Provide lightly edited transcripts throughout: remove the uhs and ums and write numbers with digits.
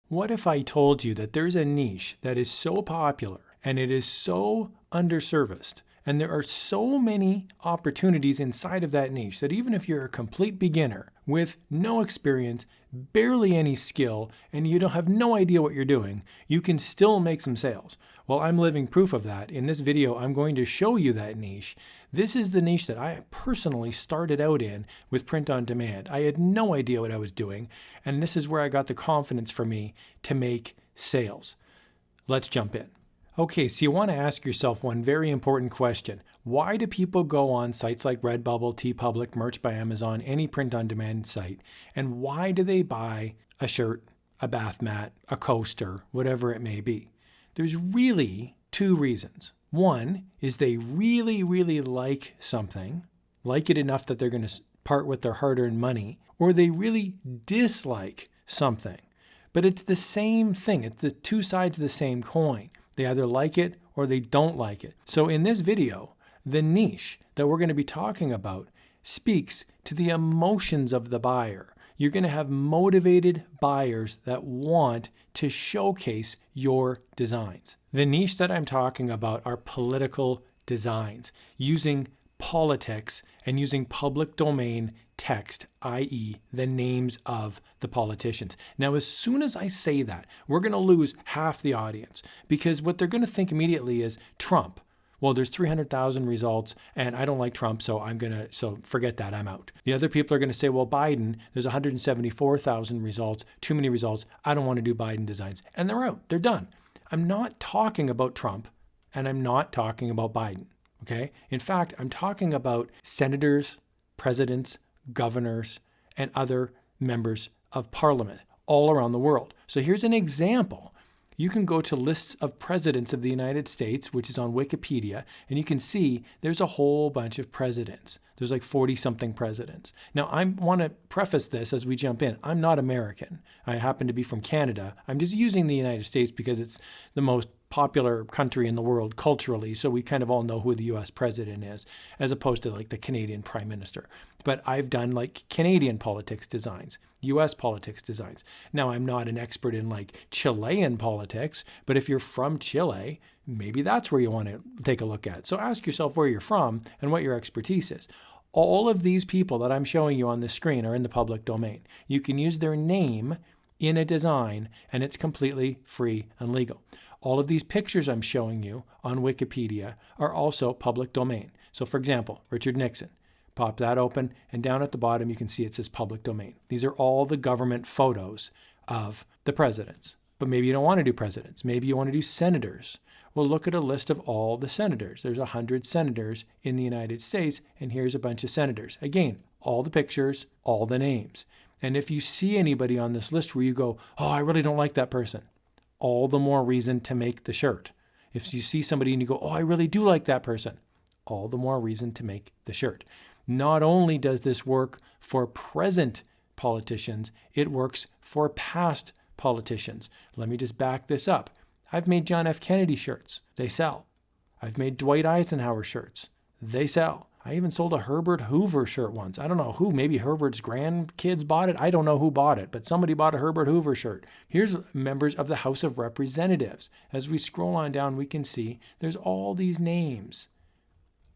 What if I told you that there's a niche that is so popular and it is so underserviced, and there are so many opportunities inside of that niche that even if you're a complete beginner with no experience, barely any skill, and you don't have no idea what you're doing, you can still make some sales? Well, I'm living proof of that. In this video, I'm going to show you that niche. This is the niche that I personally started out in with print on demand. I had no idea what I was doing, and this is where I got the confidence for me to make sales. Let's jump in. Okay, so you want to ask yourself one very important question. Why do people go on sites like Redbubble, TeePublic, Merch by Amazon, any print-on-demand site, and why do they buy a shirt, a bath mat, a coaster, whatever it may be? There's really two reasons. One is they really, really like something, like it enough that they're going to part with their hard-earned money, or they really dislike something. But it's the same thing. It's the two sides of the same coin. They either like it or they don't like it. So in this video, the niche that we're going to be talking about speaks to the emotions of the buyer. You're going to have motivated buyers that want to showcase your designs. The niche that I'm talking about are political designs, using politics and using public domain text, i.e. the names of the politicians. Now, as soon as I say that, we're going to lose half the audience, because what they're going to think immediately is Trump. Well, there's 300,000 results and I don't like Trump, so forget that, I'm out. The other people are going to say, well, Biden, there's 174,000 results, too many results, I don't want to do Biden designs. And they're out, they're done. I'm not talking about Trump and I'm not talking about Biden, okay? In fact, I'm talking about senators, presidents, governors, and other members of parliament all around the world. So here's an example. You can go to lists of presidents of the United States, which is on Wikipedia, and you can see there's a whole bunch of presidents. There's like 40-something presidents. Now, I want to preface this as we jump in. I'm not American. I happen to be from Canada. I'm just using the United States because it's the most popular country in the world culturally, so we kind of all know who the US president is, as opposed to like the Canadian prime minister. But I've done like Canadian politics designs, US politics designs. Now, I'm not an expert in like Chilean politics, but if you're from Chile, maybe that's where you want to take a look at. So ask yourself where you're from and what your expertise is. All of these people that I'm showing you on the screen are in the public domain. You can use their name in a design, and it's completely free and legal. All of these pictures I'm showing you on Wikipedia are also public domain. So for example, Richard Nixon, pop that open, and down at the bottom you can see it says public domain. These are all the government photos of the presidents. But maybe you don't want to do presidents. Maybe you want to do senators. Well, look at a list of all the senators. There's 100 senators in the United States, and here's a bunch of senators. Again, all the pictures, all the names. And if you see anybody on this list where you go, oh, I really don't like that person, all the more reason to make the shirt. If you see somebody and you go, oh, I really do like that person, all the more reason to make the shirt. Not only does this work for present politicians, it works for past politicians. Let me just back this up. I've made John F. Kennedy shirts. They sell. I've made Dwight Eisenhower shirts. They sell. I even sold a Herbert Hoover shirt once. I don't know who, maybe Herbert's grandkids bought it. I don't know who bought it, but somebody bought a Herbert Hoover shirt. Here's members of the House of Representatives. As we scroll on down, we can see there's all these names.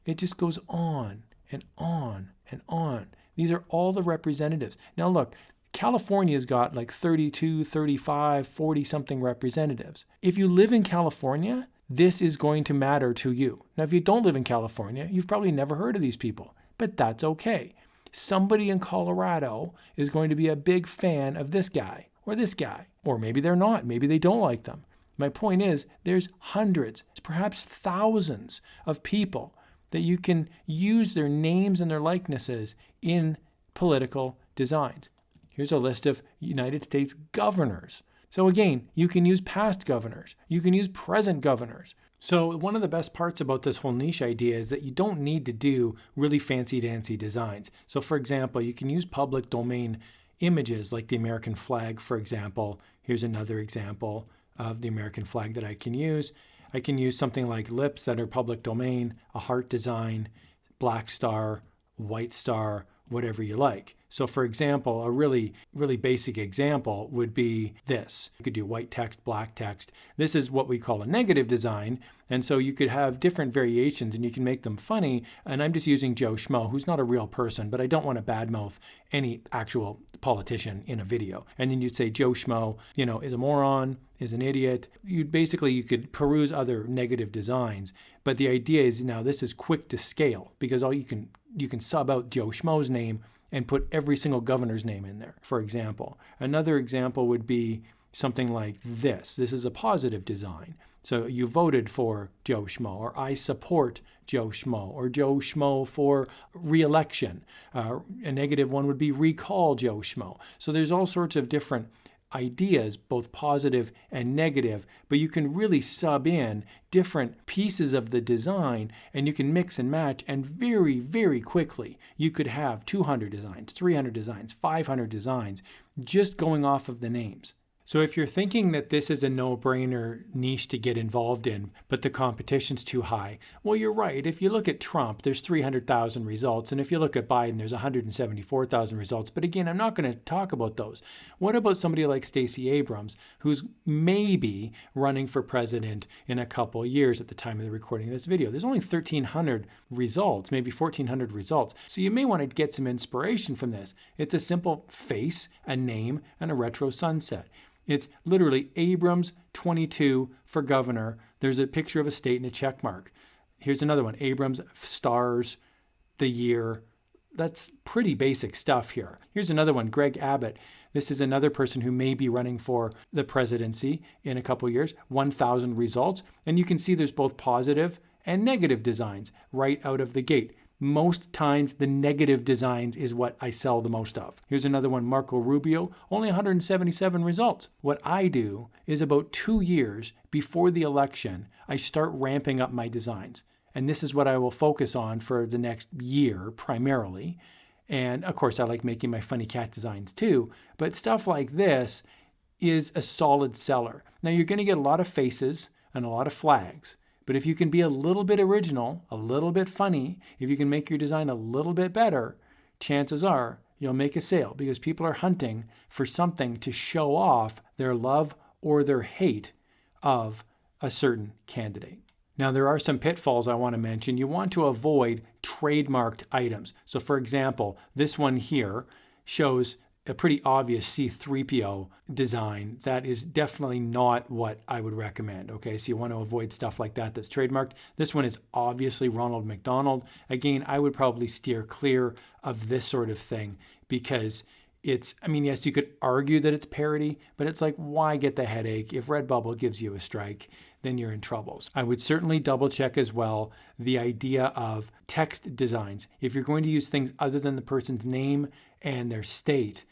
It just goes on and on and on. These are all the representatives. Now look, California's got like 32, 35, 40-something representatives. If you live in California, this is going to matter to you. Now, if you don't live in California, you've probably never heard of these people, but that's okay. Somebody in Colorado is going to be a big fan of this guy, or maybe they're not. Maybe they don't like them. My point is, there's hundreds, perhaps thousands of people that you can use their names and their likenesses in political designs. Here's a list of United States governors. So again, you can use past governors. You can use present governors. So one of the best parts about this whole niche idea is that you don't need to do really fancy-dancy designs. So for example, you can use public domain images like the American flag, for example. Here's another example of the American flag that I can use. I can use something like lips that are public domain, a heart design, black star, white star, whatever you like. So for example, a really basic example would be this. You could do white text, black text. This is what we call a negative design. And so you could have different variations and you can make them funny. And I'm just using Joe Schmo, who's not a real person, but I don't want to badmouth any actual politician in a video. And then you'd say Joe Schmo, is a moron, is an idiot. You could peruse other negative designs. But the idea is now this is quick to scale because you can sub out Joe Schmo's name and put every single governor's name in there, for example. Another example would be something like this. This is a positive design. So you voted for Joe Schmo, or I support Joe Schmo, or Joe Schmo for re-election. A negative one would be recall Joe Schmo. So there's all sorts of different ideas, both positive and negative, but you can really sub in different pieces of the design and you can mix and match, and very, very quickly you could have 200 designs, 300 designs, 500 designs just going off of the names. So if you're thinking that this is a no-brainer niche to get involved in, but the competition's too high, well, you're right. If you look at Trump, there's 300,000 results. And if you look at Biden, there's 174,000 results. But again, I'm not going to talk about those. What about somebody like Stacey Abrams, who's maybe running for president in a couple of years at the time of the recording of this video? There's only 1,300 results, maybe 1,400 results. So you may want to get some inspiration from this. It's a simple face, a name, and a retro sunset. It's literally Abrams 22 for governor. There's a picture of a state and a check mark. Here's another one, Abrams stars, the year. That's pretty basic stuff here. Here's another one, Greg Abbott. This is another person who may be running for the presidency in a couple of years, 1,000 results. And you can see there's both positive and negative designs right out of the gate. Most times the negative designs is what I sell the most of. Here's another one, Marco Rubio, only 177 results. What I do is about 2 years before the election, I start ramping up my designs. And this is what I will focus on for the next year primarily. And of course, I like making my funny cat designs too. But stuff like this is a solid seller. Now you're going to get a lot of faces and a lot of flags. But if you can be a little bit original, a little bit funny, if you can make your design a little bit better, chances are you'll make a sale because people are hunting for something to show off their love or their hate of a certain candidate. Now, there are some pitfalls I want to mention. You want to avoid trademarked items. So for example, this one here shows a pretty obvious C-3PO design. That is definitely not what I would recommend. Okay, so you want to avoid stuff like that that's trademarked. This one is obviously Ronald McDonald. Again, I would probably steer clear of this sort of thing because yes, you could argue that it's parody, but it's like, why get the headache? If Redbubble gives you a strike, then you're in troubles. I would certainly double check as well the idea of text designs. If you're going to use things other than the person's name and their state,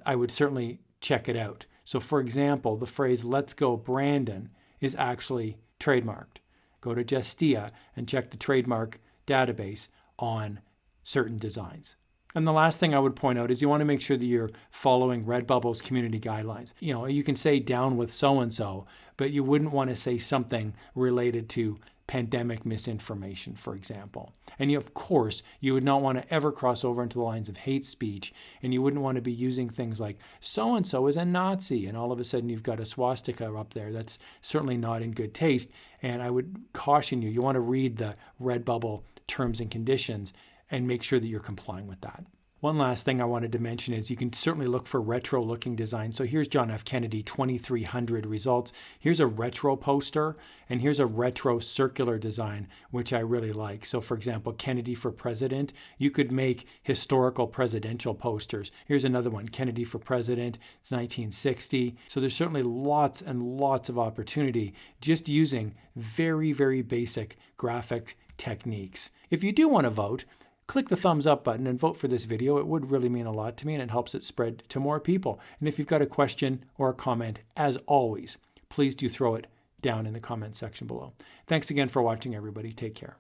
I would certainly check it out. So for example, the phrase, "Let's go Brandon," is actually trademarked. Go to Justia and check the trademark database on certain designs. And the last thing I would point out is you want to make sure that you're following Redbubble's community guidelines. You can say down with so-and-so, but you wouldn't want to say something related to pandemic misinformation, for example. And of course, you would not want to ever cross over into the lines of hate speech, and you wouldn't want to be using things like so-and-so is a Nazi, and all of a sudden you've got a swastika up there. That's certainly not in good taste, and I would caution you want to read the Redbubble terms and conditions and make sure that you're complying with that. One last thing I wanted to mention is you can certainly look for retro-looking designs. So here's John F. Kennedy, 2,300 results. Here's a retro poster, and here's a retro circular design, which I really like. So for example, Kennedy for president, you could make historical presidential posters. Here's another one, Kennedy for president, it's 1960. So there's certainly lots and lots of opportunity just using very, very basic graphic techniques. If you do want to vote, click the thumbs up button and vote for this video. It would really mean a lot to me, and it helps it spread to more people. And if you've got a question or a comment, as always, please do throw it down in the comment section below. Thanks again for watching, everybody. Take care.